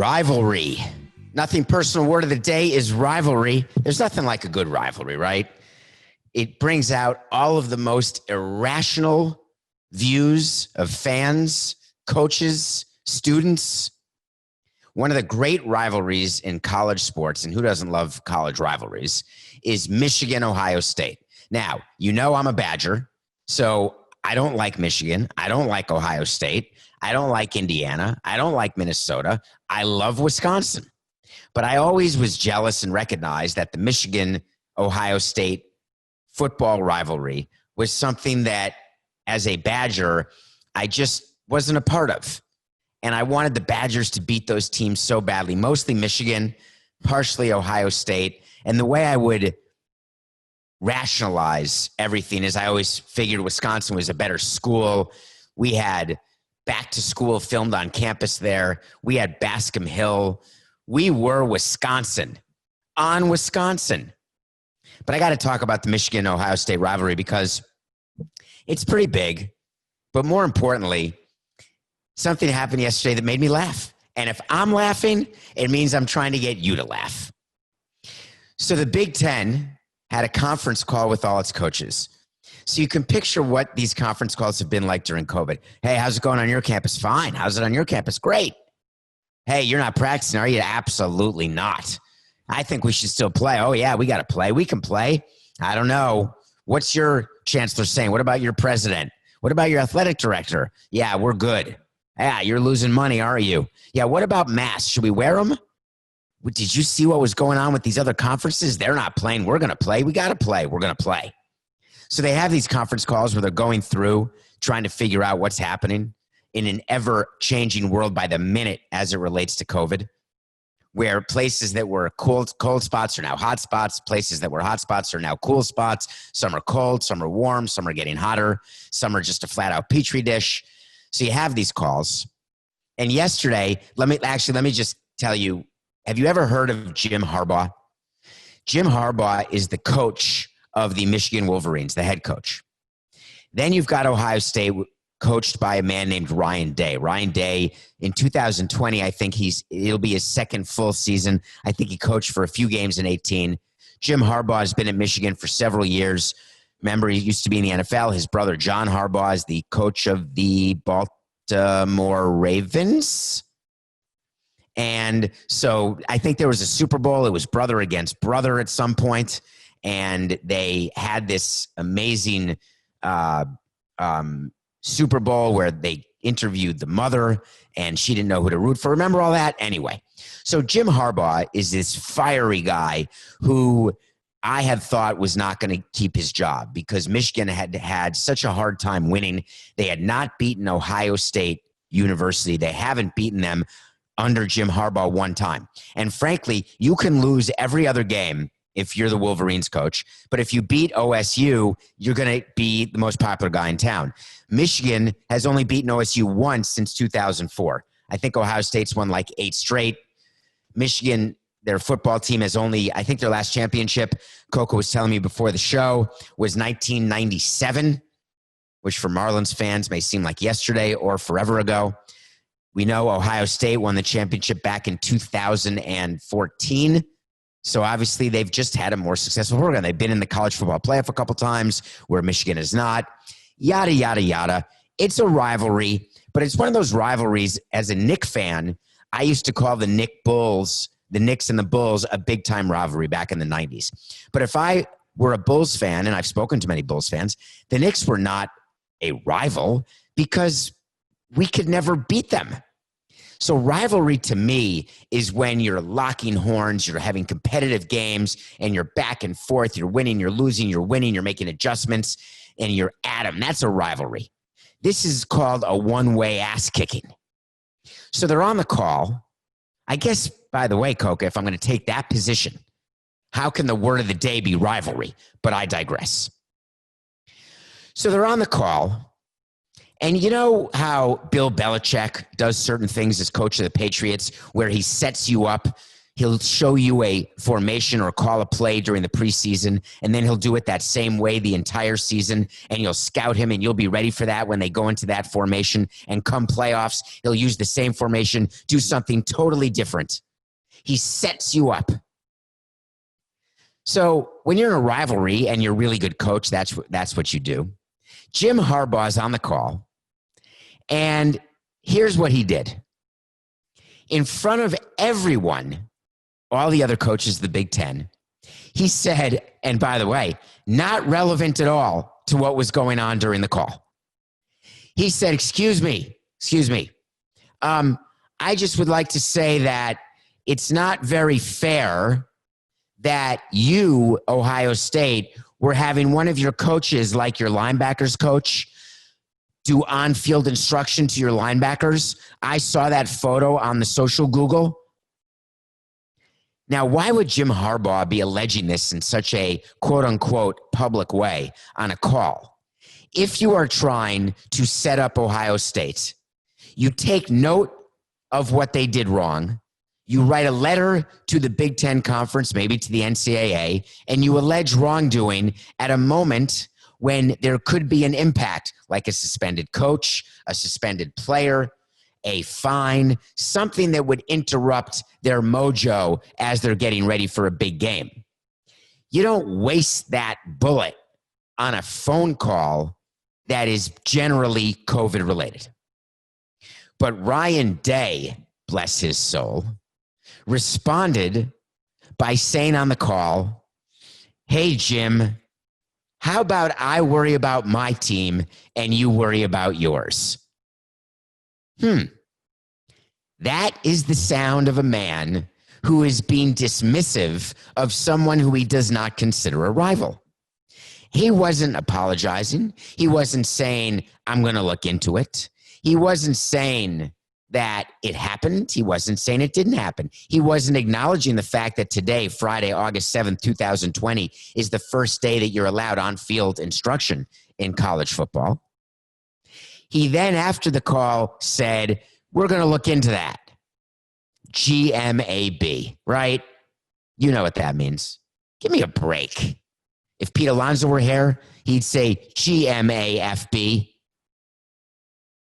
Rivalry. Nothing personal. Word of the day is rivalry. There's nothing like a good rivalry, right? It brings out all of the most irrational views of fans, coaches, students. One of the great rivalries in college sports, and who doesn't love college rivalries, is Michigan-Ohio State. Now, you know I'm a Badger, so I don't like Michigan. I don't like Ohio State. I don't like Indiana. I don't like Minnesota. I love Wisconsin. But I always was jealous and recognized that the Michigan-Ohio State football rivalry was something that, as a Badger, I just wasn't a part of. And I wanted the Badgers to beat those teams so badly, mostly Michigan, partially Ohio State. And the way I would rationalize everything is I always figured Wisconsin was a better school. We had Back to School filmed on campus there. We had Bascom Hill. We were Wisconsin, on Wisconsin. But I got to talk about the Michigan-Ohio State rivalry because it's pretty big. But more importantly, something happened yesterday that made me laugh. And if I'm laughing, it means I'm trying to get you to laugh. So the Big Ten had a conference call with all its coaches. So you can picture what these conference calls have been like during COVID. Hey, how's it going on your campus? Fine. How's it on your campus? Great. Hey, you're not practicing, are you? Absolutely not. I think we should still play. Oh, yeah, we got to play. We can play. I don't know. What's your chancellor saying? What about your president? What about your athletic director? Yeah, we're good. Yeah, you're losing money, are you? Yeah, what about masks? Should we wear them? Did you see what was going on with these other conferences? They're not playing. We're going to play. We got to play. We're going to play. So they have these conference calls where they're going through, trying to figure out what's happening in an ever-changing world by the minute as it relates to COVID, where places that were cold spots are now hot spots. Places that were hot spots are now cool spots. Some are cold, some are warm, some are getting hotter. Some are just a flat-out petri dish. So you have these calls. And yesterday, let me just tell you, have you ever heard of Jim Harbaugh? Jim Harbaugh is the coach of the Michigan Wolverines, the head coach. Then you've got Ohio State, coached by a man named Ryan Day. Ryan Day, in 2020, I think it'll be his second full season. I think he coached for a few games in 18. Jim Harbaugh has been at Michigan for several years. Remember, he used to be in the NFL. His brother, John Harbaugh, is the coach of the Baltimore Ravens. And so I think there was a Super Bowl. It was brother against brother at some point. And they had this amazing Super Bowl where they interviewed the mother and she didn't know who to root for. Remember all that? Anyway, so Jim Harbaugh is this fiery guy who I had thought was not going to keep his job because Michigan had such a hard time winning. They had not beaten Ohio State University. They haven't beaten them under Jim Harbaugh one time. And frankly, you can lose every other game if you're the Wolverines coach. But if you beat OSU, you're going to be the most popular guy in town. Michigan has only beaten OSU once since 2004. I think Ohio State's won like 8 straight. Michigan, their football team has only, I think their last championship, Coco was telling me before the show, was 1997, which for Marlins fans may seem like yesterday or forever ago. We know Ohio State won the championship back in 2014. So obviously they've just had a more successful program. They've been in the college football playoff a couple times where Michigan is not. Yada, yada, yada. It's a rivalry, but it's one of those rivalries. As a Knick fan, I used to call the Knicks and the Bulls, a big-time rivalry back in the 90s. But if I were a Bulls fan, and I've spoken to many Bulls fans, the Knicks were not a rival because we could never beat them. So rivalry to me is when you're locking horns, you're having competitive games, and you're back and forth, you're winning, you're losing, you're winning, you're making adjustments, and you're at them. That's a rivalry. This is called a one-way ass kicking. So they're on the call. I guess, by the way, Coca, if I'm going to take that position, how can the word of the day be rivalry? But I digress. So they're on the call. And you know how Bill Belichick does certain things as coach of the Patriots where he sets you up, He'll show you a formation or call a play during the preseason, and then he'll do it that same way the entire season, and you'll scout him, and you'll be ready for that when they go into that formation. And come playoffs, he'll use the same formation, do something totally different. He sets you up. So when you're in a rivalry and you're a really good coach, that's what you do. Jim Harbaugh is on the call, and here's what he did. In front of everyone, all the other coaches of the Big Ten, he said, and by the way, not relevant at all to what was going on during the call. He said, excuse me. I just would like to say that it's not very fair that you, Ohio State, were having one of your coaches, like your linebackers coach, do on-field instruction to your linebackers. I saw that photo on the social Google. Now, why would Jim Harbaugh be alleging this in such a quote-unquote public way on a call? If you are trying to set up Ohio State, you take note of what they did wrong, you write a letter to the Big Ten Conference, maybe to the NCAA, and you allege wrongdoing at a moment when there could be an impact, like a suspended coach, a suspended player, a fine, something that would interrupt their mojo as they're getting ready for a big game. You don't waste that bullet on a phone call that is generally COVID related. But Ryan Day, bless his soul, responded by saying on the call, hey, Jim, how about I worry about my team and you worry about yours? That is the sound of a man who is being dismissive of someone who he does not consider a rival. He wasn't apologizing. He wasn't saying, I'm going to look into it. He wasn't saying that it happened. He wasn't saying it didn't happen. He wasn't acknowledging the fact that today, Friday, August 7th, 2020, is the first day that you're allowed on-field instruction in college football. He then, after the call, said, we're going to look into that. GMAB, right? You know what that means. Give me a break. If Pete Alonso were here, he'd say GMAFB.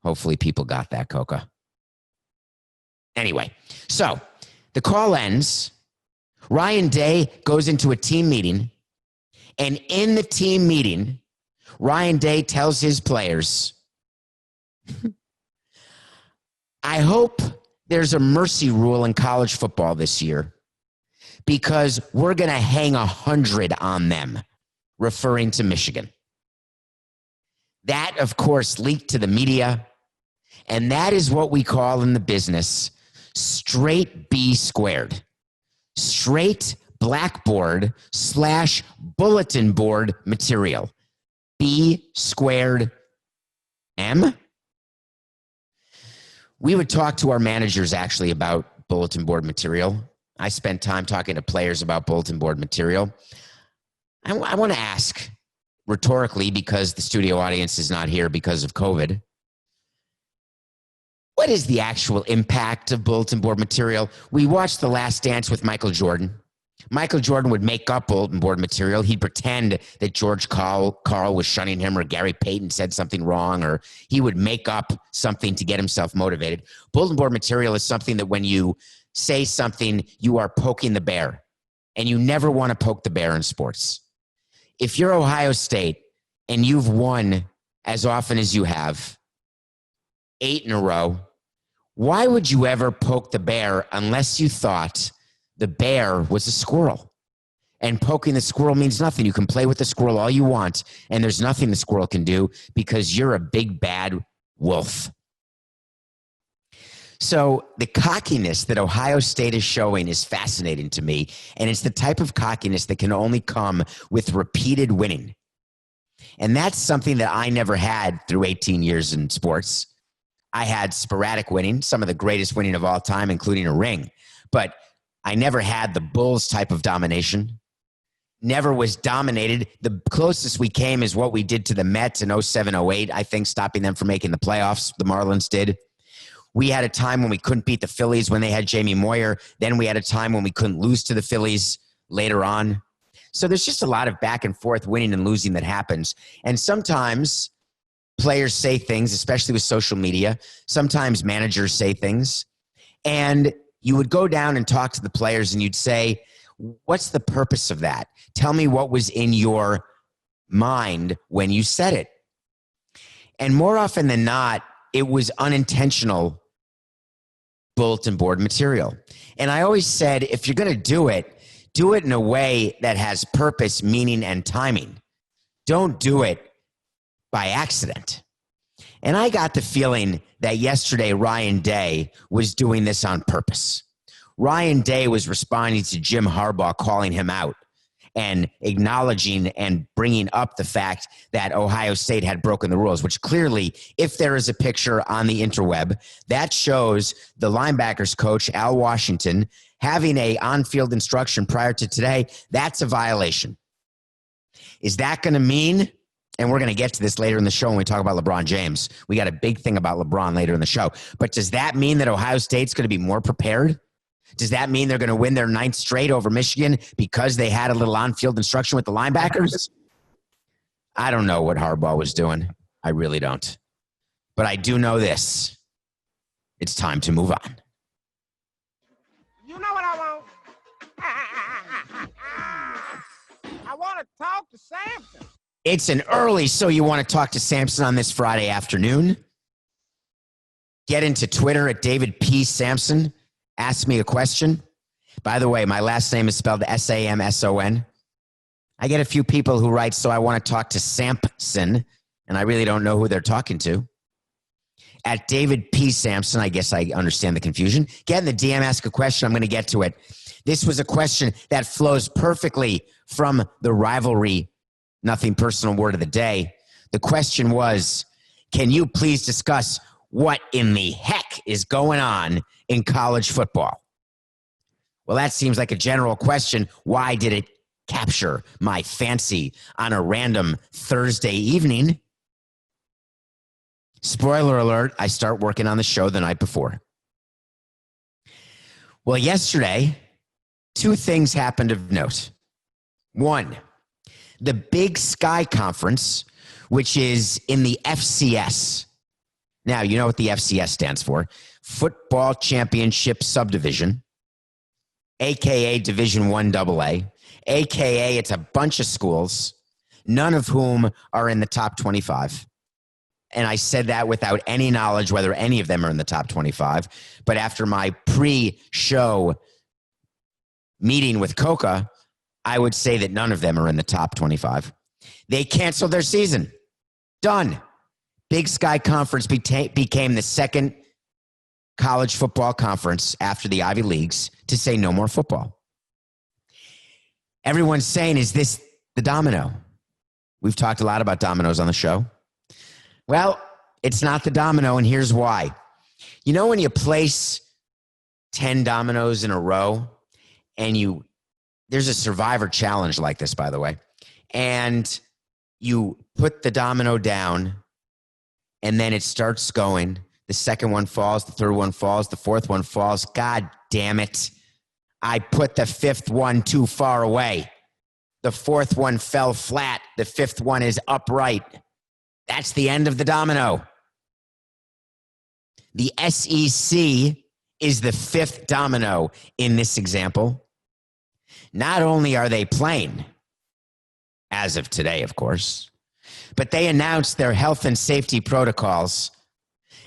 Hopefully people got that, Coca. Anyway, so the call ends. Ryan Day goes into a team meeting, and in the team meeting, Ryan Day tells his players, I hope there's a mercy rule in college football this year because we're going to hang 100 on them, referring to Michigan. That, of course, leaked to the media, and that is what we call in the business straight B squared. Straight blackboard / bulletin board material. B squared M. We would talk to our managers actually about bulletin board material. I spent time talking to players about bulletin board material. I want to ask rhetorically, because the studio audience is not here because of COVID, what is the actual impact of bulletin board material? We watched The Last Dance with Michael Jordan. Michael Jordan would make up bulletin board material. He'd pretend that George Karl was shunning him, or Gary Payton said something wrong, or he would make up something to get himself motivated. Bulletin board material is something that when you say something, you are poking the bear, and you never want to poke the bear in sports. If you're Ohio State and you've won as often as you have, 8 in a row, why would you ever poke the bear unless you thought the bear was a squirrel? And poking the squirrel means nothing. You can play with the squirrel all you want, and there's nothing the squirrel can do because you're a big bad wolf. So the cockiness that Ohio State is showing is fascinating to me, and it's the type of cockiness that can only come with repeated winning. And that's something that I never had through 18 years in sports. I had sporadic winning, some of the greatest winning of all time, including a ring. But I never had the Bulls type of domination. Never was dominated. The closest we came is what we did to the Mets in 07-08, I think, stopping them from making the playoffs. The Marlins did. We had a time when we couldn't beat the Phillies when they had Jamie Moyer. Then we had a time when we couldn't lose to the Phillies later on. So there's just a lot of back and forth winning and losing that happens. And sometimes players say things, especially with social media. Sometimes managers say things. And you would go down and talk to the players and you'd say, what's the purpose of that? Tell me what was in your mind when you said it. And more often than not, it was unintentional bulletin board material. And I always said, if you're going to do it in a way that has purpose, meaning, and timing. Don't do it by accident. And I got the feeling that yesterday Ryan Day was doing this on purpose. Ryan Day was responding to Jim Harbaugh calling him out and acknowledging and bringing up the fact that Ohio State had broken the rules, which clearly, if there is a picture on the interweb, that shows the linebackers coach, Al Washington, having a on-field instruction prior to today. That's a violation. Is that going to mean, and we're going to get to this later in the show when we talk about LeBron James. We got a big thing about LeBron later in the show. But does that mean that Ohio State's going to be more prepared? Does that mean they're going to win their 9th straight over Michigan because they had a little on-field instruction with the linebackers? I don't know what Harbaugh was doing. I really don't. But I do know this. It's time to move on. You know what I want? I want to talk to Samson. It's an early So You Want to Talk to Samson on this Friday afternoon. Get into Twitter at David P. Samson. Ask me a question. By the way, my last name is spelled Samson. I get a few people who write, so I want to talk to Samson, and I really don't know who they're talking to. At David P. Samson, I guess I understand the confusion. Get in the DM, ask a question. I'm going to get to it. This was a question that flows perfectly from the Rivalry Nothing Personal Word of the Day. The question was, can you please discuss what in the heck is going on in college football? Well, that seems like a general question. Why did it capture my fancy on a random Thursday evening? Spoiler alert, I start working on the show the night before. Well, yesterday, 2 things happened of note. One, the Big Sky Conference, which is in the FCS. Now, you know what the FCS stands for. Football Championship Subdivision, a.k.a. Division I AA, a.k.a. it's a bunch of schools, none of whom are in the top 25. And I said that without any knowledge whether any of them are in the top 25. But after my pre-show meeting with Coca, I would say that none of them are in the top 25. They canceled their season. Done. Big Sky Conference became the second college football conference after the Ivy Leagues to say no more football. Everyone's saying, is this the domino? We've talked a lot about dominoes on the show. Well, it's not the domino, and here's why. You know when you place 10 dominoes in a row, and there's a Survivor challenge like this, by the way, and you put the domino down, and then it starts going. The second one falls, the third one falls, the fourth one falls. God damn it. I put the fifth one too far away. The fourth one fell flat. The fifth one is upright. That's the end of the domino. The SEC is the fifth domino in this example. Not only are they playing, as of today, of course, but they announced their health and safety protocols,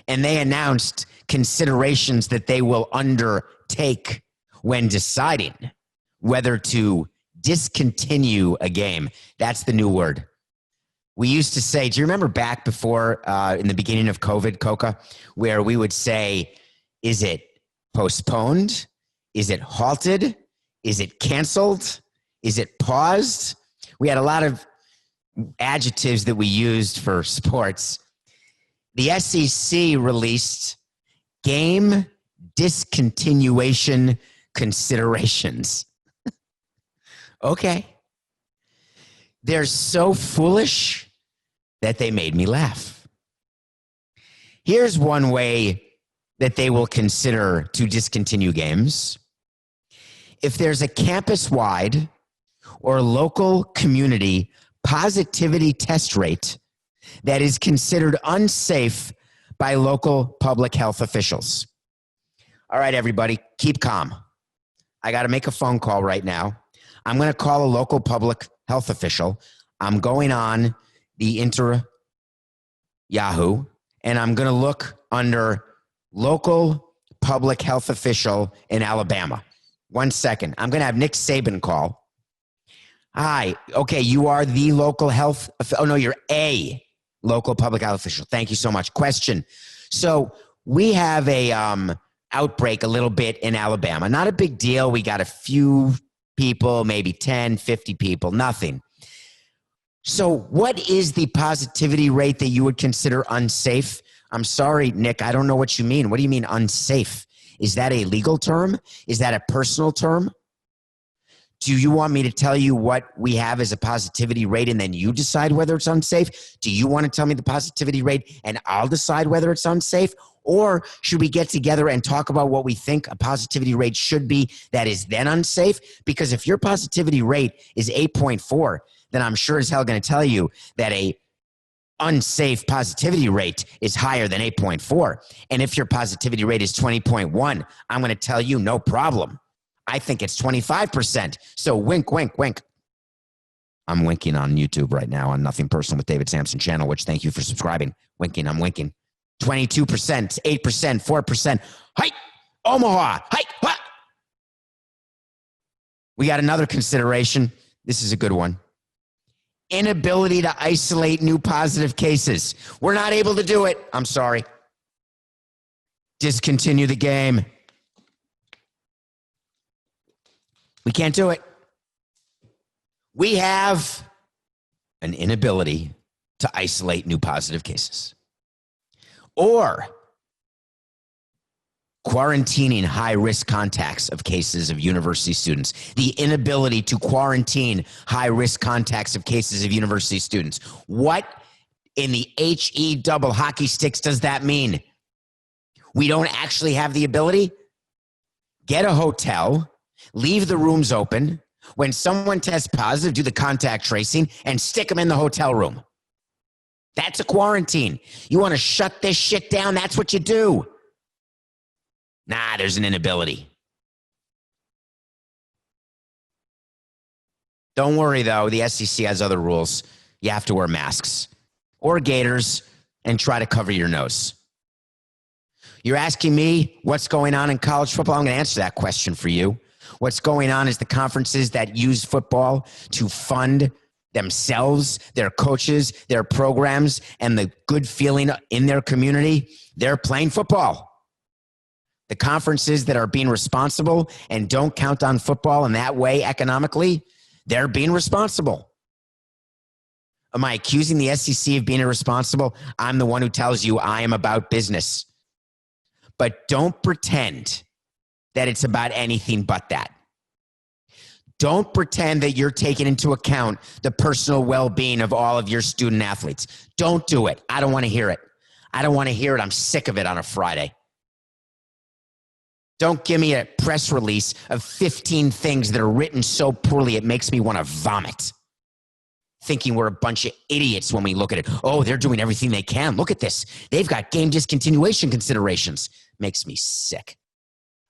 and they announced considerations that they will undertake when deciding whether to discontinue a game. That's the new word. We used to say, do you remember back before, in the beginning of COVID, Coca, where we would say, is it postponed? Is it halted? Is it canceled? Is it paused? We had a lot of adjectives that we used for sports. The SEC released game discontinuation considerations. Okay. They're so foolish that they made me laugh. Here's one way that they will consider to discontinue games. If there's a campus-wide or local community positivity test rate that is considered unsafe by local public health officials. All right, everybody, keep calm. I got to make a phone call right now. I'm going to call a local public health official. I'm going on the Yahoo, and I'm going to look under local public health official in Alabama. 1 second. I'm going to have Nick Saban call. Hi. Okay, you are the local health. Oh, no, you're a local public health official. Thank you so much. Question. So we have a outbreak a little bit in Alabama. Not a big deal. We got a few people, maybe 10, 50 people, nothing. So what is the positivity rate that you would consider unsafe? I'm sorry, Nick, I don't know what you mean. What do you mean unsafe? Is that a legal term? Is that a personal term? Do you want me to tell you what we have as a positivity rate and then you decide whether it's unsafe? Do you want to tell me the positivity rate and I'll decide whether it's unsafe? Or should we get together and talk about what we think a positivity rate should be that is then unsafe? Because if your positivity rate is 8.4, then I'm sure as hell going to tell you that a unsafe positivity rate is higher than 8.4. And if your positivity rate is 20.1, I'm going to tell you no problem. I think it's 25%. So wink, wink, wink. I'm winking on YouTube right now on Nothing Personal with David Samson channel, which thank you for subscribing. Winking, I'm winking. 22%, 8%, 4%. Hike, Omaha, hike, ha! We got another consideration. This is a good one. Inability to isolate new positive cases. We're not able to do it. I'm sorry. Discontinue the game. We can't do it. We have an inability to isolate new positive cases. Or quarantining high-risk contacts of cases of university students. The inability to quarantine high-risk contacts of cases of university students. What in the HE double hockey sticks does that mean? We don't actually have the ability? Get a hotel, leave the rooms open. When someone tests positive, do the contact tracing and stick them in the hotel room. That's a quarantine. You want to shut this shit down? That's what you do. Nah, there's an inability. Don't worry, though. The SEC has other rules. You have to wear masks or gaiters and try to cover your nose. You're asking me what's going on in college football? I'm going to answer that question for you. What's going on is the conferences that use football to fund themselves, their coaches, their programs, and the good feeling in their community, they're playing football. The conferences that are being responsible and don't count on football in that way economically, they're being responsible. Am I accusing the SEC of being irresponsible? I'm the one who tells you I am about business. But don't pretend that it's about anything but that. Don't pretend that you're taking into account the personal well-being of all of your student athletes. Don't do it. I don't want to hear it. I don't want to hear it. I'm sick of it on a Friday. Don't give me a press release of 15 things that are written so poorly it makes me want to vomit. Thinking we're a bunch of idiots when we look at it. Oh, they're doing everything they can. Look at this. They've got game discontinuation considerations. Makes me sick.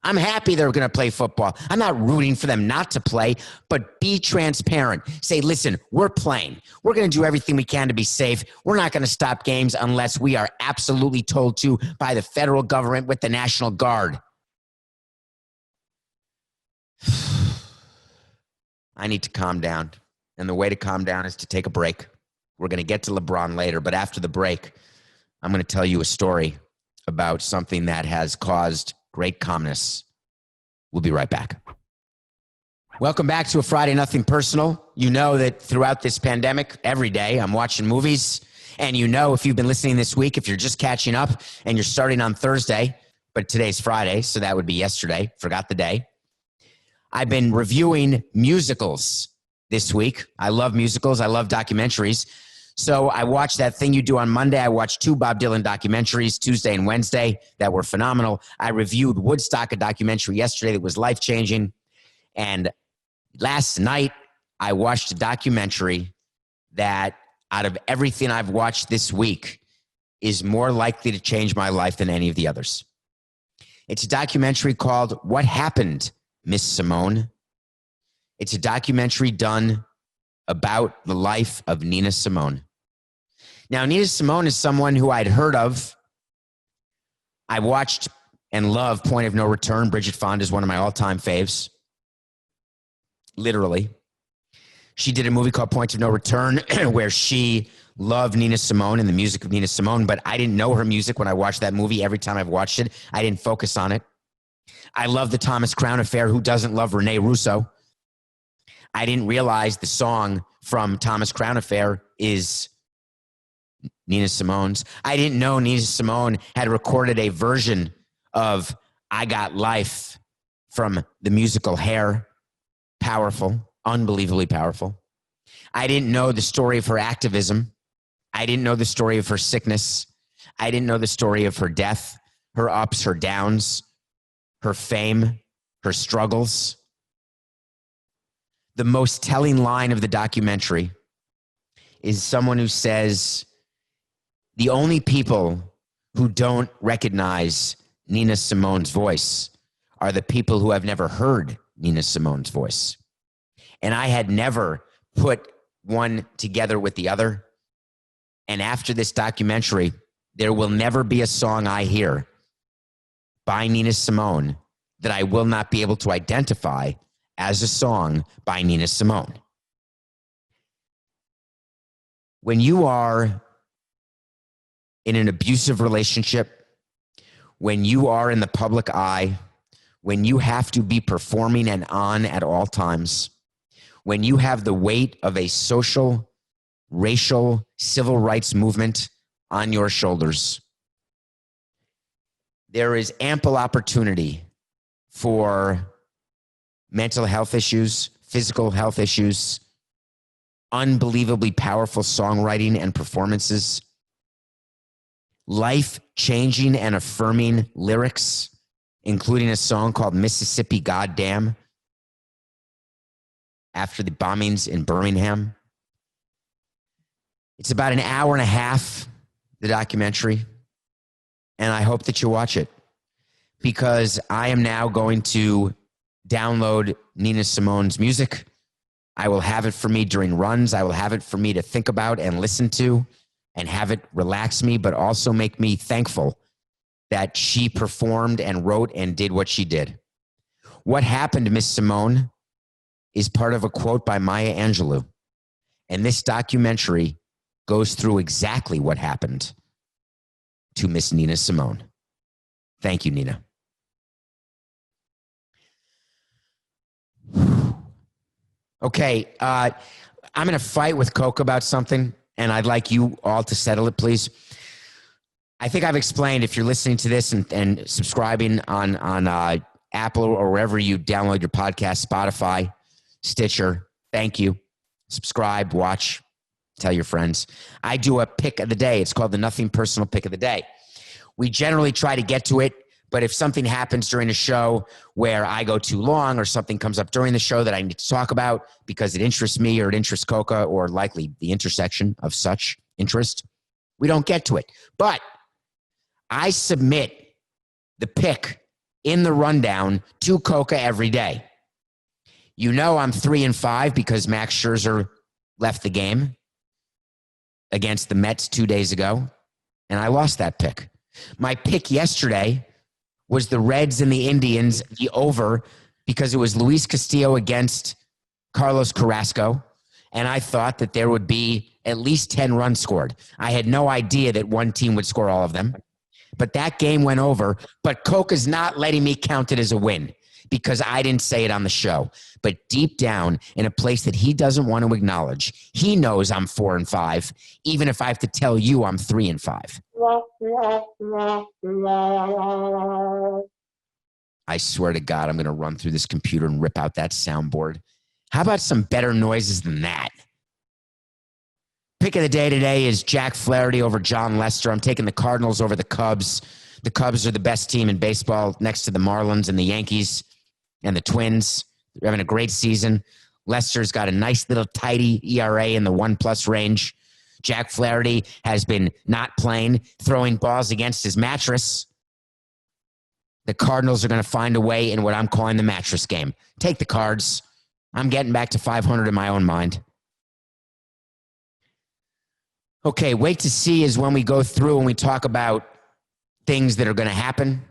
I'm happy they're going to play football. I'm not rooting for them not to play, but be transparent. Say, listen, we're playing. We're going to do everything we can to be safe. We're not going to stop games unless we are absolutely told to by the federal government with the National Guard. I need to calm down. And the way to calm down is to take a break. We're going to get to LeBron later, but after the break, I'm going to tell you a story about something that has caused great calmness. We'll be right back. Welcome back to a Friday Nothing Personal. You know that throughout this pandemic, every day I'm watching movies. And you know, if you've been listening this week, if you're just catching up and you're starting on Thursday, but today's Friday, so that would be yesterday, forgot the day. I've been reviewing musicals this week. I love musicals. I love documentaries. So I watched That Thing You Do on Monday. I watched 2 Bob Dylan documentaries, Tuesday and Wednesday, that were phenomenal. I reviewed Woodstock, a documentary yesterday that was life-changing. And last night, I watched a documentary that, out of everything I've watched this week, is more likely to change my life than any of the others. It's a documentary called What Happened, Miss Simone? It's a documentary done about the life of Nina Simone. Now, Nina Simone is someone who I'd heard of. I watched and love Point of No Return. Bridget Fonda is one of my all-time faves. Literally. She did a movie called Point of No Return where she loved Nina Simone and the music of Nina Simone, but I didn't know her music when I watched that movie. Every time I've watched it, I didn't focus on it. I love the Thomas Crown Affair. Who doesn't love Rene Russo? I didn't realize the song from Thomas Crown Affair is Nina Simone's. I didn't know Nina Simone had recorded a version of I Got Life from the musical Hair. Powerful, unbelievably powerful. I didn't know the story of her activism. I didn't know the story of her sickness. I didn't know the story of her death, her ups, her downs, her fame, her struggles. The most telling line of the documentary is someone who says, the only people who don't recognize Nina Simone's voice are the people who have never heard Nina Simone's voice. And I had never put one together with the other. And after this documentary, there will never be a song I hear by Nina Simone that I will not be able to identify as a song by Nina Simone. When you are in an abusive relationship, when you are in the public eye, when you have to be performing and on at all times, when you have the weight of a social, racial, civil rights movement on your shoulders, there is ample opportunity for mental health issues, physical health issues, unbelievably powerful songwriting and performances, life-changing and affirming lyrics, including a song called Mississippi Goddamn, after the bombings in Birmingham. It's about an hour and a half, the documentary, and I hope that you watch it, because I am now going to download Nina Simone's music. I will have it for me during runs. I will have it for me to think about and listen to and have it relax me, but also make me thankful that she performed and wrote and did what she did. What Happened, Miss Simone, is part of a quote by Maya Angelou. And this documentary goes through exactly what happened to Miss Nina Simone. Thank you, Nina. Okay, I'm going to fight with Coke about something, and I'd like you all to settle it, please. I think I've explained, if you're listening to this and subscribing on Apple or wherever you download your podcast, Spotify, Stitcher, thank you. Subscribe, watch, tell your friends. I do a pick of the day. It's called the Nothing Personal Pick of the Day. We generally try to get to it, but if something happens during a show where I go too long or something comes up during the show that I need to talk about because it interests me or it interests Coca or likely the intersection of such interest, we don't get to it. But I submit the pick in the rundown to Coca every day. You know I'm 3-5 because Max Scherzer left the game against the Mets 2 days ago, and I lost that pick. My pick yesterday was the Reds and the Indians, the over, because it was Luis Castillo against Carlos Carrasco, and I thought that there would be at least 10 runs scored. I had no idea that one team would score all of them, but that game went over. But Coke is not letting me count it as a win because I didn't say it on the show. But deep down, in a place that he doesn't want to acknowledge, he knows I'm 4-5, even if I have to tell you I'm 3-5. I swear to God, I'm going to run through this computer and rip out that soundboard. How about some better noises than that? pick of the day today is Jack Flaherty over John Lester. I'm taking the Cardinals over the Cubs. The Cubs are the best team in baseball next to the Marlins and the Yankees and the Twins. They're having a great season. Lester's got a nice little tidy ERA in the 1+ range. Jack Flaherty has been not playing, throwing balls against his mattress. The Cardinals are going to find a way in what I'm calling the mattress game. Take the Cards. I'm getting back to 500 in my own mind. Okay, wait to see is when we go through and we talk about things that are going to happen.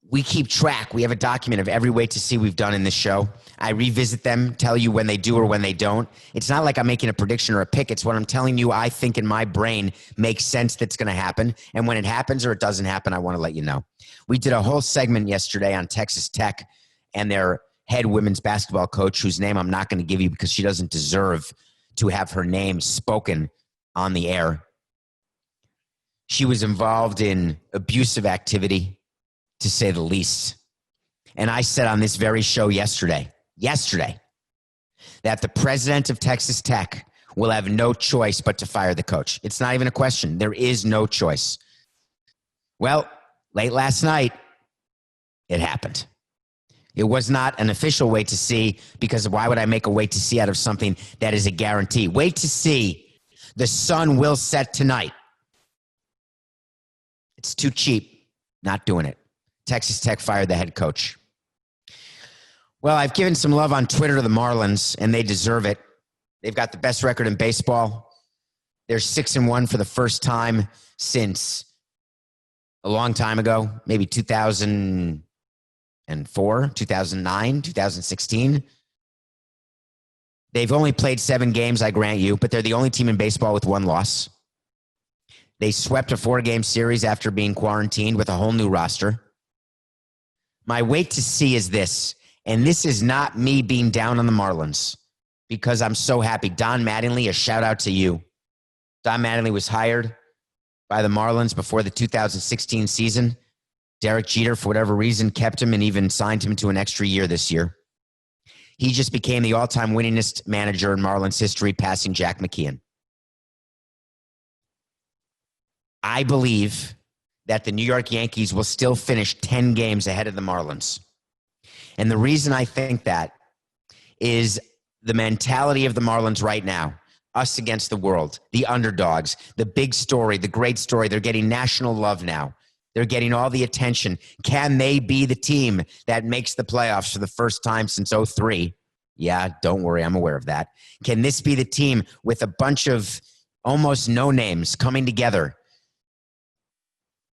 We keep track. We have a document of every wait to see we've done in this show. I revisit them, tell you when they do or when they don't. It's not like I'm making a prediction or a pick. It's what I'm telling you I think in my brain makes sense that's going to happen. And when it happens or it doesn't happen, I want to let you know. We did a whole segment yesterday on Texas Tech and their head women's basketball coach, whose name I'm not going to give you because she doesn't deserve to have her name spoken on the air. She was involved in abusive activity, to say the least. And I said on this very show yesterday, that the president of Texas Tech will have no choice but to fire the coach. It's not even a question. There is no choice. Well, late last night, it happened. It was not an official wait to see, because why would I make a wait to see out of something that is a guarantee? Wait to see. The sun will set tonight. It's too cheap. Not doing it. Texas Tech fired the head coach. Well, I've given some love on Twitter to the Marlins, and they deserve it. They've got the best record in baseball. They're 6-1 for the first time since a long time ago, maybe 2004, 2009, 2016. They've only played 7 games, I grant you, but they're the only team in baseball with 1 loss. They swept a 4-game series after being quarantined with a whole new roster. My wait to see is this, and this is not me being down on the Marlins, because I'm so happy. Don Mattingly, a shout out to you. Don Mattingly was hired by the Marlins before the 2016 season. Derek Jeter, for whatever reason, kept him and even signed him to an extra year this year. He just became the all-time winningest manager in Marlins history, passing Jack McKeon. I believe that the New York Yankees will still finish 10 games ahead of the Marlins. And the reason I think that is the mentality of the Marlins right now, us against the world, the underdogs, the big story, the great story. They're getting national love now. They're getting all the attention. Can they be the team that makes the playoffs for the first time since 2003? Yeah, don't worry. I'm aware of that. Can this be the team with a bunch of almost no names coming together?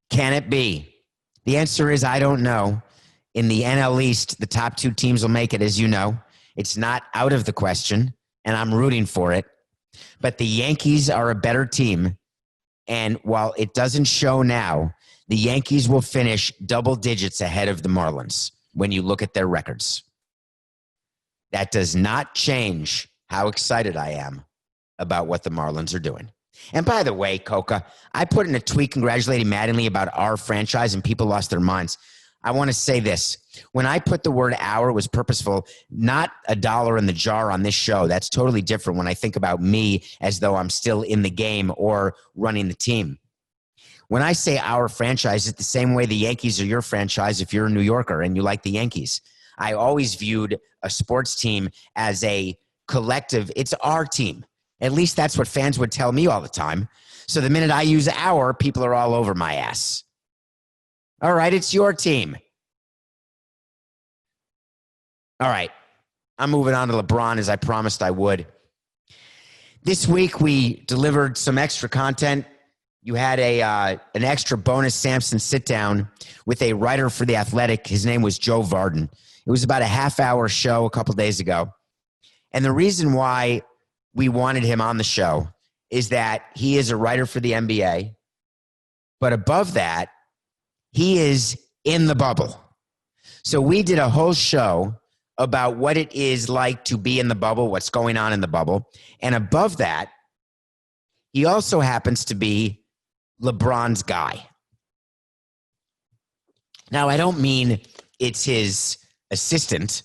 Can it be? The answer is I don't know. In the NL East, the top 2 teams will make it, as you know. It's not out of the question, and I'm rooting for it. But the Yankees are a better team, and while it doesn't show now, the Yankees will finish double digits ahead of the Marlins when you look at their records. That does not change how excited I am about what the Marlins are doing. And by the way, Coca, I put in a tweet congratulating Mattingly about our franchise and people lost their minds. I want to say this. When I put the word our, it was purposeful, not a dollar in the jar on this show. That's totally different when I think about me as though I'm still in the game or running the team. When I say our franchise, it's the same way the Yankees are your franchise if you're a New Yorker and you like the Yankees. I always viewed a sports team as a collective. It's our team. At least that's what fans would tell me all the time. So the minute I use our, people are all over my ass. All right, it's your team. All right, I'm moving on to LeBron as I promised I would. This week we delivered some extra content. You had an extra bonus Samson sit-down with a writer for The Athletic. His name was Joe Varden. It was about a half-hour show a couple days ago. And the reason why we wanted him on the show is that he is a writer for the NBA. But above that, he is in the bubble. So we did a whole show about what it is like to be in the bubble, what's going on in the bubble. And above that, he also happens to be LeBron's guy. Now, I don't mean it's his assistant,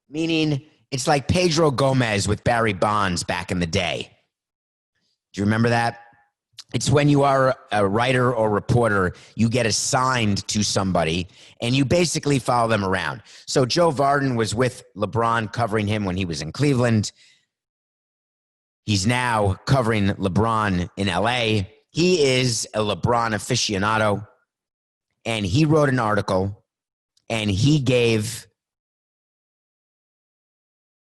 meaning It's like Pedro Gomez with Barry Bonds back in the day. Do you remember that? It's when you are a writer or reporter, you get assigned to somebody and you basically follow them around. So Joe Vardon was with LeBron covering him when he was in Cleveland. He's now covering LeBron in LA. He is a LeBron aficionado, and he wrote an article and he gave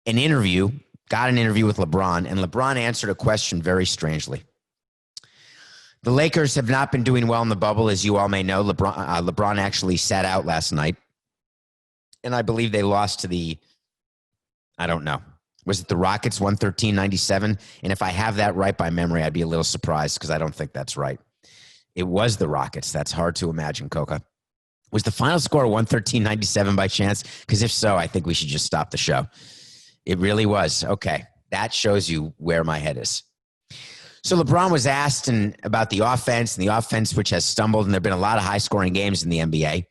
an interview, got an interview with LeBron, and LeBron answered a question very strangely. The Lakers have not been doing well in the bubble, as you all may know. LeBron actually sat out last night, and I believe they lost to I don't know. Was it the Rockets, 113-97? And if I have that right by memory, I'd be a little surprised because I don't think that's right. It was the Rockets. That's hard to imagine, Coca. Was the final score 113-97 by chance? Because if so, I think we should just stop the show. It really was. Okay. That shows you where my head is. So LeBron was asked about the offense, which has stumbled, and there have been a lot of high-scoring games in the NBA,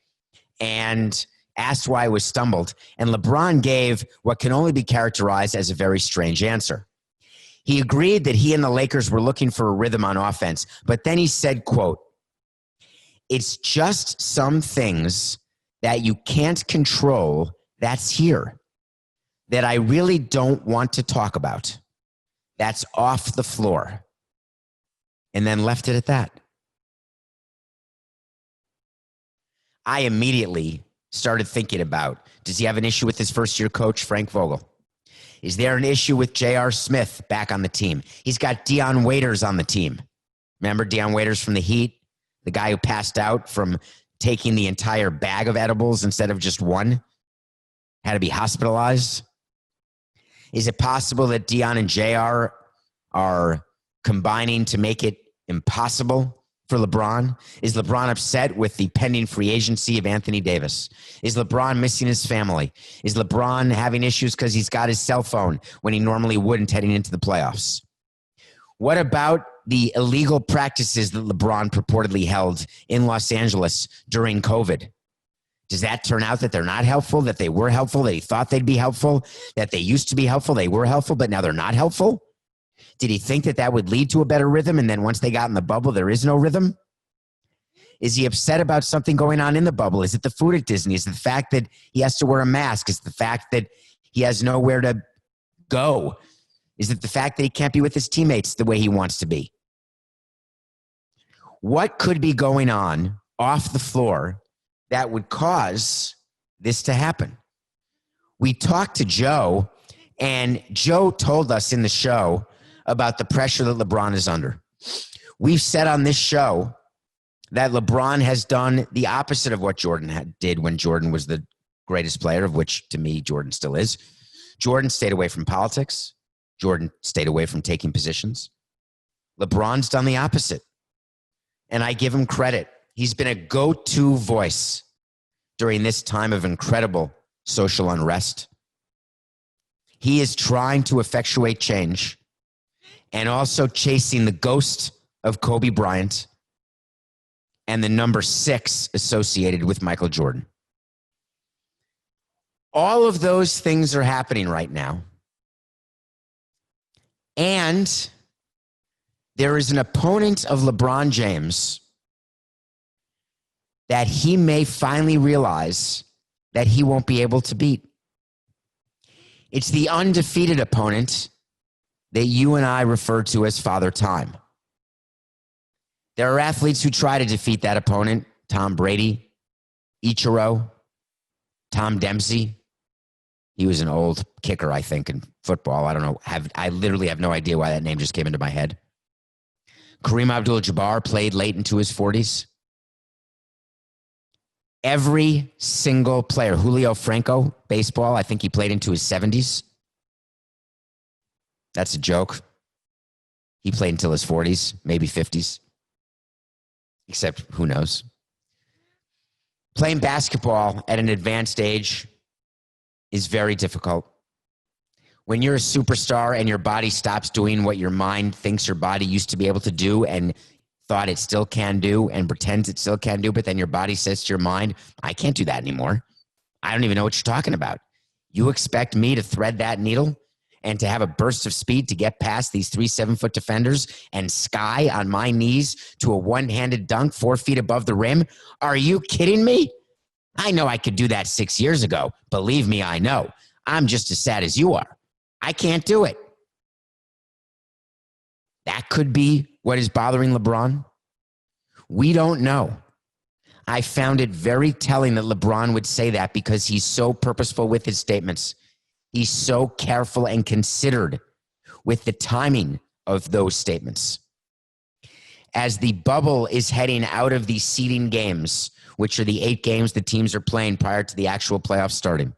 and asked why it was stumbled. And LeBron gave what can only be characterized as a very strange answer. He agreed that he and the Lakers were looking for a rhythm on offense, but then he said, quote, "It's just some things that you can't control that's here that I really don't want to talk about. That's off the floor." And then left it at that. I immediately started thinking about, does he have an issue with his first-year coach, Frank Vogel? Is there an issue with J.R. Smith back on the team? He's got Dion Waiters on the team. Remember Dion Waiters from the Heat? The guy who passed out from taking the entire bag of edibles instead of just one? Had to be hospitalized? Is it possible that Dion and J.R. are combining to make it impossible for LeBron? Is LeBron upset with the pending free agency of Anthony Davis? Is LeBron missing his family? Is LeBron having issues because he's got his cell phone when he normally wouldn't heading into the playoffs? What about the illegal practices that LeBron purportedly held in Los Angeles during COVID? Does that turn out that they're not helpful, that they were helpful, that he thought they'd be helpful, that they used to be helpful, they were helpful, but now they're not helpful? Did he think that that would lead to a better rhythm, and then once they got in the bubble, there is no rhythm? Is he upset about something going on in the bubble? Is it the food at Disney? Is it the fact that he has to wear a mask? Is it the fact that he has nowhere to go? Is it the fact that he can't be with his teammates the way he wants to be? What could be going on off the floor that would cause this to happen? We talked to Joe, and Joe told us in the show about the pressure that LeBron is under. We've said on this show that LeBron has done the opposite of what Jordan did when Jordan was the greatest player, of which, to me, Jordan still is. Jordan stayed away from politics. Jordan stayed away from taking positions. LeBron's done the opposite, and I give him credit. He's been a go-to voice during this time of incredible social unrest. He is trying to effectuate change and also chasing the ghost of Kobe Bryant and the number 6 associated with Michael Jordan. All of those things are happening right now. And there is an opponent of LeBron James that he may finally realize that he won't be able to beat. It's the undefeated opponent that you and I refer to as Father Time. There are athletes who try to defeat that opponent. Tom Brady, Ichiro, Tom Dempsey. He was an old kicker, I think, in football. I don't know. I literally have no idea why that name just came into my head. Kareem Abdul-Jabbar played late into his 40s. Every single player, Julio Franco, baseball, I think he played into his 70s. That's a joke. He played until his 40s, maybe 50s. Except, who knows? Playing basketball at an advanced age is very difficult. When you're a superstar and your body stops doing what your mind thinks your body used to be able to do and thought it still can do and pretends it still can do, but then your body says to your mind, I can't do that anymore. I don't even know what you're talking about. You expect me to thread that needle and to have a burst of speed to get past these 3 7-foot defenders and sky on my knees to a one-handed dunk 4 feet above the rim? Are you kidding me? I know I could do that 6 years ago. Believe me, I know. I'm just as sad as you are. I can't do it. That could be what is bothering LeBron. We don't know. I found it very telling that LeBron would say that because he's so purposeful with his statements. He's so careful and considered with the timing of those statements. As the bubble is heading out of these seeding games, which are the 8 games the teams are playing prior to the actual playoffs starting,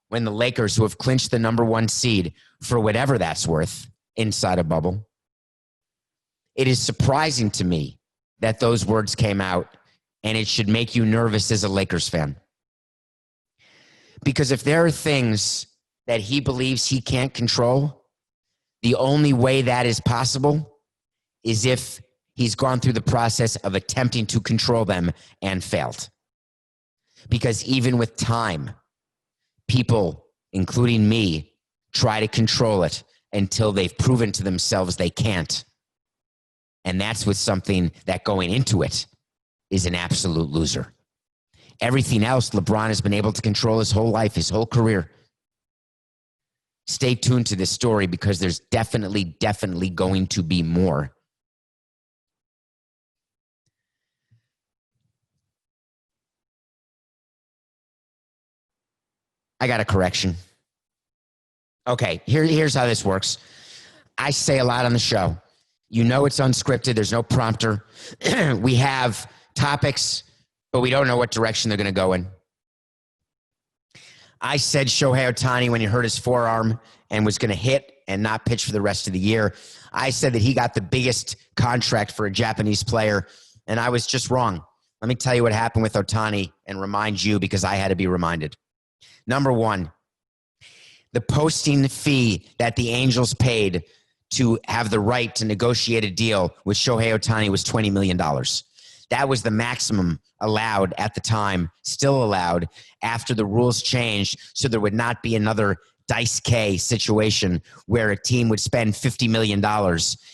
when the Lakers, who have clinched the number 1 seed for whatever that's worth inside a bubble, it is surprising to me that those words came out, and it should make you nervous as a Lakers fan. Because if there are things that he believes he can't control, the only way that is possible is if he's gone through the process of attempting to control them and failed. Because even with time, people, including me, try to control it until they've proven to themselves they can't. And that's with something that going into it is an absolute loser. Everything else LeBron has been able to control his whole life, his whole career. Stay tuned to this story because there's definitely going to be more. I got a correction. Okay, here's how this works. I say a lot on the show. You know it's unscripted. There's no prompter. We have topics, but we don't know what direction they're going to go in. I said Shohei Ohtani when he hurt his forearm and was going to hit and not pitch for the rest of the year. I said that he got the biggest contract for a Japanese player, and I was just wrong. Let me tell you what happened with Ohtani and remind you because I had to be reminded. Number one, the posting fee that the Angels paid to have the right to negotiate a deal with Shohei Ohtani was $20 million. That was the maximum allowed at the time, still allowed after the rules changed, so there would not be another Dice K situation where a team would spend $50 million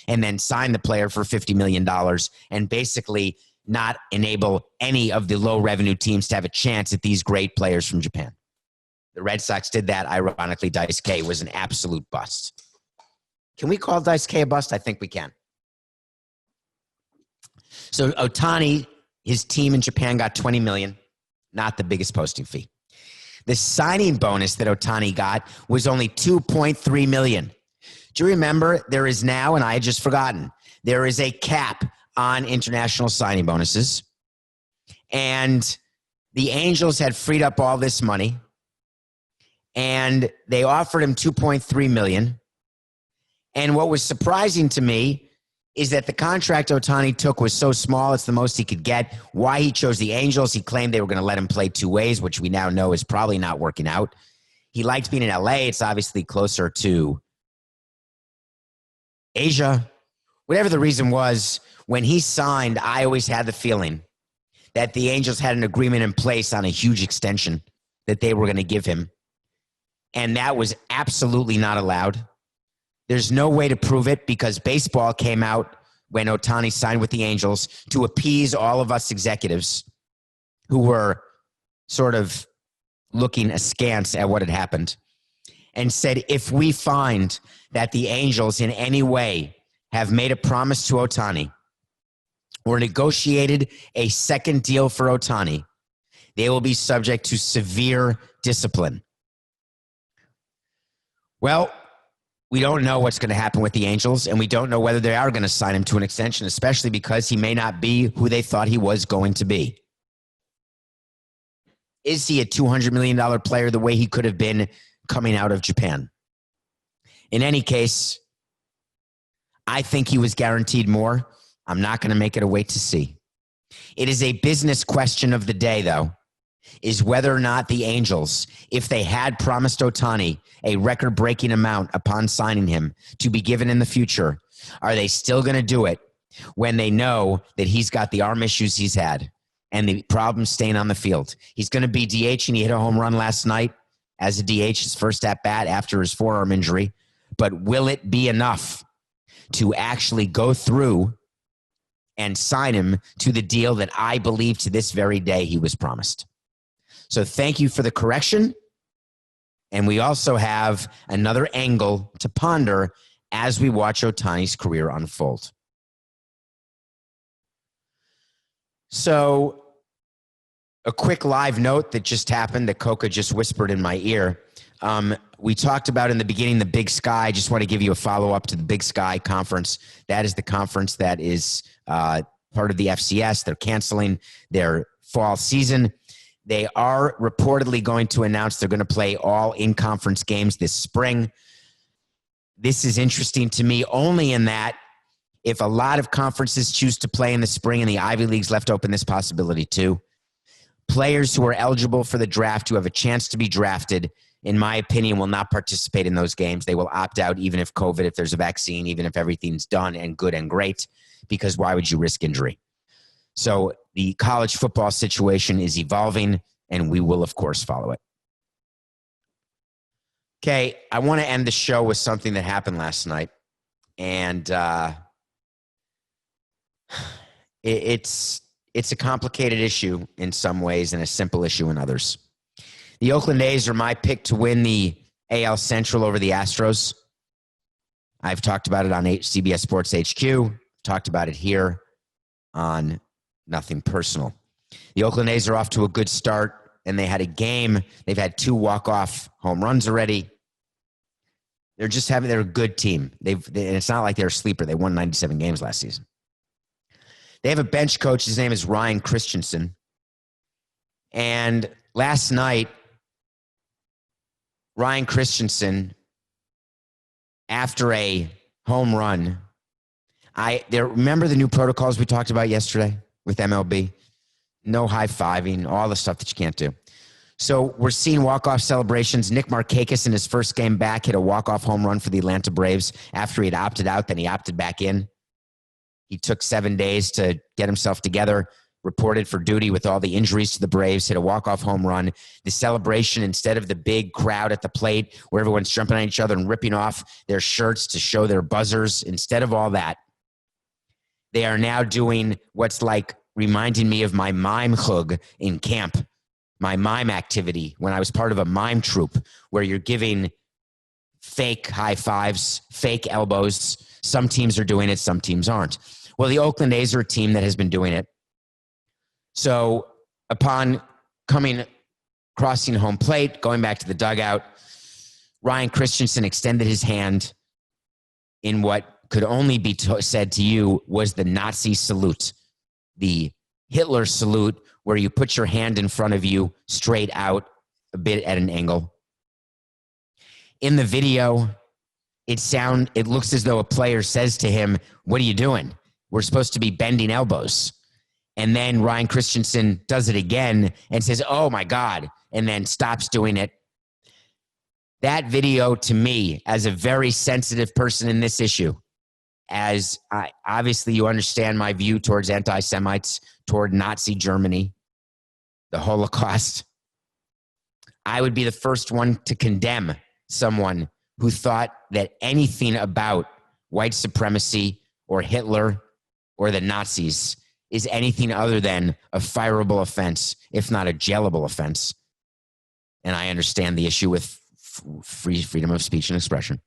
and then sign the player for $50 million and basically not enable any of the low revenue teams to have a chance at these great players from Japan. The Red Sox did that. Ironically, Dice K was an absolute bust. Can we call Dice K a bust? I think we can. So Ohtani, his team in Japan got $20 million, not the biggest posting fee. The signing bonus that Ohtani got was only $2.3 million. Do you remember there is now, and I had just forgotten, there is a cap on international signing bonuses. And the Angels had freed up all this money, and they offered him $2.3 million. And what was surprising to me is that the contract Ohtani took was so small, it's the most he could get. Why he chose the Angels, he claimed they were going to let him play 2 ways, which we now know is probably not working out. He liked being in LA. It's obviously closer to Asia. Whatever the reason was, when he signed, I always had the feeling that the Angels had an agreement in place on a huge extension that they were going to give him. And that was absolutely not allowed. There's no way to prove it because baseball came out when Ohtani signed with the Angels to appease all of us executives who were sort of looking askance at what had happened and said, if we find that the Angels in any way have made a promise to Ohtani or negotiated a second deal for Ohtani, they will be subject to severe discipline. Well, we don't know what's going to happen with the Angels, and we don't know whether they are going to sign him to an extension, especially because he may not be who they thought he was going to be. Is he a $200 million player the way he could have been coming out of Japan? In any case, I think he was guaranteed more. I'm not going to make it a wait to see. It is a business question of the day, though, is whether or not the Angels, if they had promised Ohtani a record-breaking amount upon signing him to be given in the future, are they still going to do it when they know that he's got the arm issues he's had and the problems staying on the field? He's going to be DH, and he hit a home run last night as a DH, his first at bat after his forearm injury. But will it be enough to actually go through and sign him to the deal that I believe to this very day he was promised? So thank you for the correction. And we also have another angle to ponder as we watch Ohtani's career unfold. So a quick live note that just happened that Coca just whispered in my ear. We talked about in the beginning the Big Sky. I just want to give you a follow-up to the Big Sky Conference. That is the conference that is part of the FCS. They're canceling their fall season. They are reportedly going to announce they're going to play all in-conference games this spring. This is interesting to me only in that if a lot of conferences choose to play in the spring and the Ivy League's left open this possibility too, players who are eligible for the draft, who have a chance to be drafted, in my opinion, will not participate in those games. They will opt out even if COVID, if there's a vaccine, even if everything's done and good and great, because why would you risk injury? So the college football situation is evolving, and we will, of course, follow it. Okay, I want to end the show with something that happened last night. And it's a complicated issue in some ways and a simple issue in others. The Oakland A's are my pick to win the AL Central over the Astros. I've talked about it on CBS Sports HQ, talked about it here on Nothing Personal. The Oakland A's are off to a good start, and they had a game. They've had 2 walk-off home runs already. They're a good team. And it's not like they're a sleeper. They won 97 games last season. They have a bench coach. His name is Ryan Christenson. And last night, Ryan Christenson, after a home run, remember the new protocols we talked about yesterday with MLB? No high-fiving, all the stuff that you can't do. So we're seeing walk-off celebrations. Nick Markakis in his first game back hit a walk-off home run for the Atlanta Braves after he had opted out, then he opted back in. He took 7 days to get himself together, reported for duty with all the injuries to the Braves, hit a walk-off home run. The celebration, instead of the big crowd at the plate where everyone's jumping on each other and ripping off their shirts to show their buzzers, instead of all that, they are now doing what's like reminding me of my mime chug in camp, my mime activity when I was part of a mime troupe where you're giving fake high fives, fake elbows. Some teams are doing it, some teams aren't. Well, the Oakland A's are a team that has been doing it. So upon crossing home plate, going back to the dugout, Ryan Christenson extended his hand in what could only be said to you was the Nazi salute, the Hitler salute, where you put your hand in front of you straight out a bit at an angle. In the video, it looks as though a player says to him, "What are you doing? We're supposed to be bending elbows." And then Ryan Christenson does it again and says, "Oh my God," and then stops doing it. That video, to me, as a very sensitive person in this issue, as obviously you understand my view towards anti-Semites, toward Nazi Germany, the Holocaust, I would be the first one to condemn someone who thought that anything about white supremacy or Hitler or the Nazis is anything other than a fireable offense, if not a jailable offense. And I understand the issue with freedom of speech and expression.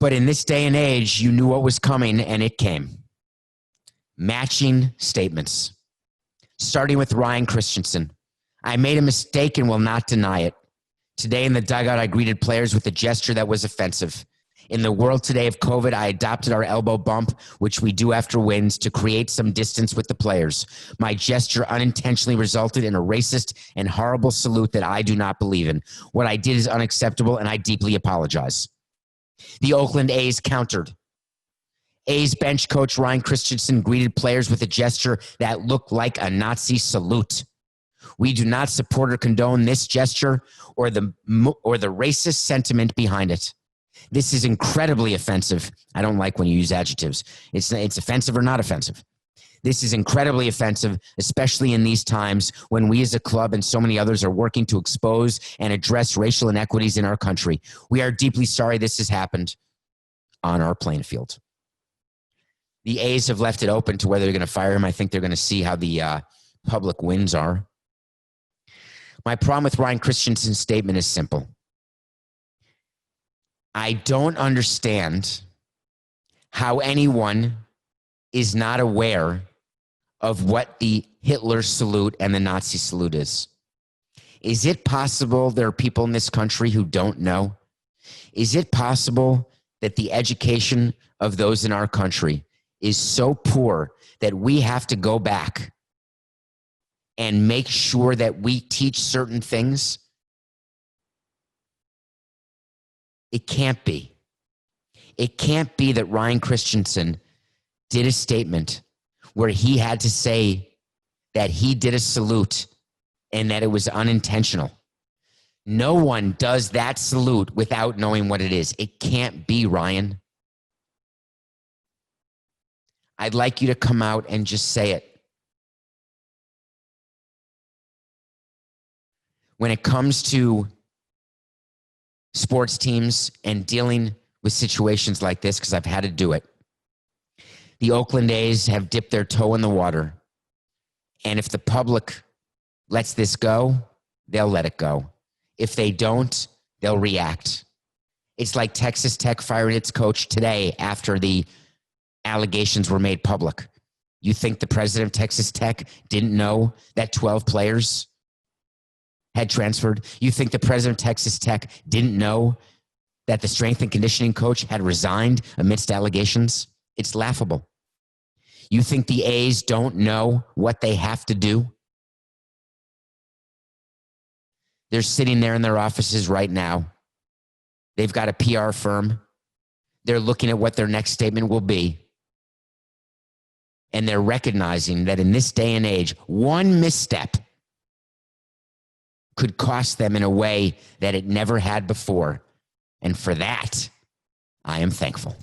But in this day and age, you knew what was coming, and it came. Matching statements. Starting with Ryan Christenson. "I made a mistake and will not deny it. Today in the dugout, I greeted players with a gesture that was offensive. In the world today of COVID, I adopted our elbow bump, which we do after wins, to create some distance with the players. My gesture unintentionally resulted in a racist and horrible salute that I do not believe in. What I did is unacceptable, and I deeply apologize." The Oakland A's countered. A's bench coach Ryan Christenson greeted players with a gesture that looked like a Nazi salute. "We do not support or condone this gesture or the racist sentiment behind it. This is incredibly offensive." I don't like when you use adjectives. It's offensive or not offensive. This is incredibly offensive, especially in these times when we as a club and so many others are working to expose and address racial inequities in our country. We are deeply sorry this has happened on our playing field. The A's have left it open to whether they're going to fire him. I think they're going to see how the public winds are. My problem with Ryan Christenson's statement is simple. I don't understand how anyone is not aware of what the Hitler salute and the Nazi salute is. Is it possible there are people in this country who don't know? Is it possible that the education of those in our country is so poor that we have to go back and make sure that we teach certain things? It can't be. It can't be that Ryan Christenson did a statement where he had to say that he did a salute and that it was unintentional. No one does that salute without knowing what it is. It can't be, Ryan. I'd like you to come out and just say it. When it comes to sports teams and dealing with situations like this, because I've had to do it, the Oakland A's have dipped their toe in the water. And if the public lets this go, they'll let it go. If they don't, they'll react. It's like Texas Tech firing its coach today after the allegations were made public. You think the president of Texas Tech didn't know that 12 players had transferred? You think the president of Texas Tech didn't know that the strength and conditioning coach had resigned amidst allegations? It's laughable. You think the A's don't know what they have to do? They're sitting there in their offices right now. They've got a PR firm. They're looking at what their next statement will be. And they're recognizing that in this day and age, one misstep could cost them in a way that it never had before. And for that, I am thankful.